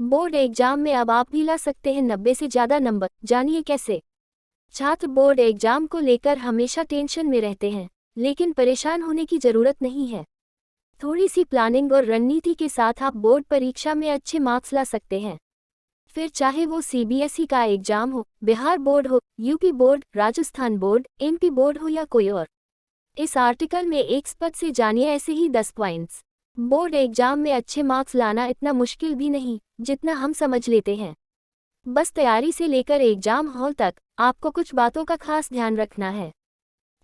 Board exam में अब आप भी ला सकते हैं 90 से ज़्यादा नंबर, जानिए कैसे। छात्र बोर्ड एग्जाम को लेकर हमेशा टेंशन में रहते हैं, लेकिन परेशान होने की ज़रूरत नहीं है। थोड़ी सी प्लानिंग और रणनीति के साथ आप बोर्ड परीक्षा में अच्छे मार्क्स ला सकते हैं। फिर चाहे वो सीबीएसई का एग्जाम हो, बिहार बोर्ड हो, UP board, Rajasthan board, MP board हो या कोई और। इस आर्टिकल में एक्सपर्ट से जानिए ऐसे ही 10 पॉइंट्स। बोर्ड एग्जाम में अच्छे मार्क्स लाना इतना मुश्किल भी नहीं जितना हम समझ लेते हैं। बस तैयारी से लेकर एग्जाम हॉल तक आपको कुछ बातों का खास ध्यान रखना है।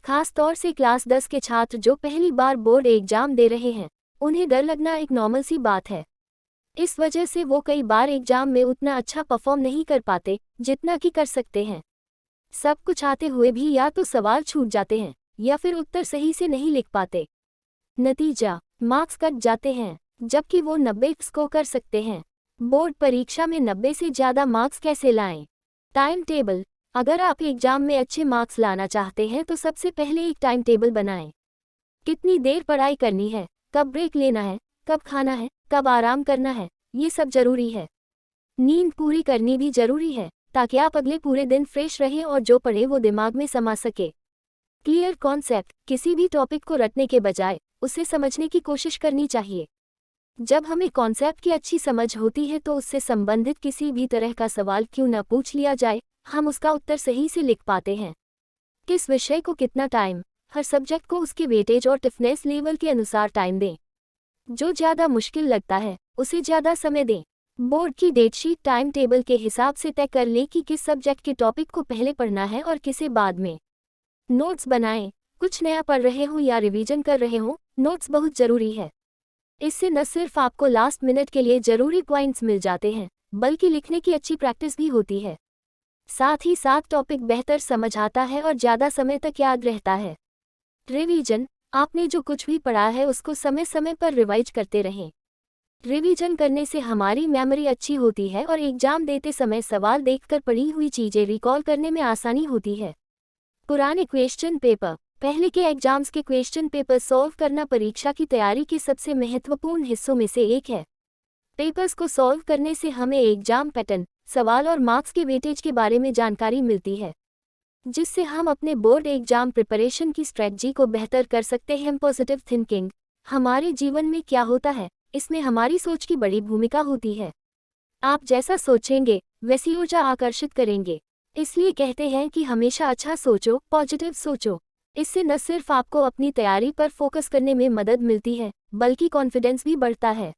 खास तौर से क्लास 10 के छात्र जो पहली बार बोर्ड एग्जाम दे रहे हैं, उन्हें डर लगना एक नॉर्मल सी बात है। इस वजह से वो कई बार एग्जाम में उतना अच्छा परफॉर्म नहीं कर पाते जितना कि कर सकते हैं। सब कुछ आते हुए भी या तो सवाल छूट जाते हैं या फिर उत्तर सही से नहीं लिख पाते। नतीजा, मार्क्स कट जाते हैं, जबकि वो 90 स्कोर कर सकते हैं। बोर्ड परीक्षा में 90 से ज़्यादा मार्क्स कैसे लाएं? Time table. अगर आप एग्जाम में अच्छे मार्क्स लाना चाहते हैं तो सबसे पहले एक टाइम टेबल बनाएं। कितनी देर पढ़ाई करनी है, कब ब्रेक लेना है, कब खाना है, कब आराम करना है, ये सब जरूरी है। नींद पूरी करनी भी जरूरी है ताकि आप अगले पूरे दिन फ्रेश रहें और जो पढ़े वो दिमाग में समा सके। Clear concept. किसी भी टॉपिक को रटने के बजाय उसे समझने की कोशिश करनी चाहिए। जब हमें कॉन्सेप्ट की अच्छी समझ होती है तो उससे संबंधित किसी भी तरह का सवाल क्यों न पूछ लिया जाए, हम उसका उत्तर सही से लिख पाते हैं। किस विषय को कितना टाइम? हर सब्जेक्ट को उसके वेटेज और टफनेस लेवल के अनुसार टाइम दें। जो ज़्यादा मुश्किल लगता है उसे ज़्यादा समय दें। बोर्ड की डेटशीट टाइम टेबल के हिसाब से तय कर लें कि किस सब्जेक्ट के टॉपिक को पहले पढ़ना है और किसे बाद में। नोट्स बनाएं। कुछ नया पढ़ रहे हो या रिवीजन कर रहे हो, नोट्स बहुत ज़रूरी है। इससे न सिर्फ आपको लास्ट मिनट के लिए ज़रूरी पॉइंट्स मिल जाते हैं, बल्कि लिखने की अच्छी प्रैक्टिस भी होती है। साथ ही साथ टॉपिक बेहतर समझ आता है और ज़्यादा समय तक याद रहता है। रिवीजन। आपने जो कुछ भी पढ़ा है उसको समय समय पर रिवाइज करते रहें। रिवीजन करने से हमारी मेमोरी अच्छी होती है और एग्जाम देते समय सवाल देखकर पढ़ी हुई चीज़ें रिकॉल करने में आसानी होती है। पुराने क्वेश्चन पेपर। पहले के एग्जाम्स के क्वेश्चन पेपर सॉल्व करना परीक्षा की तैयारी के सबसे महत्वपूर्ण हिस्सों में से एक है। पेपर्स को सॉल्व करने से हमें एग्जाम पैटर्न, सवाल और मार्क्स के वेटेज के बारे में जानकारी मिलती है, जिससे हम अपने बोर्ड एग्जाम प्रिपरेशन की स्ट्रेटजी को बेहतर कर सकते हैं। Positive thinking. हमारे जीवन में क्या होता है, इसमें हमारी सोच की बड़ी भूमिका होती है। आप जैसा सोचेंगे वैसी ऊर्जा आकर्षित करेंगे। इसलिए कहते हैं कि हमेशा अच्छा सोचो, पॉजिटिव सोचो। इससे न सिर्फ आपको अपनी तैयारी पर फोकस करने में मदद मिलती है, बल्कि कॉन्फिडेंस भी बढ़ता है।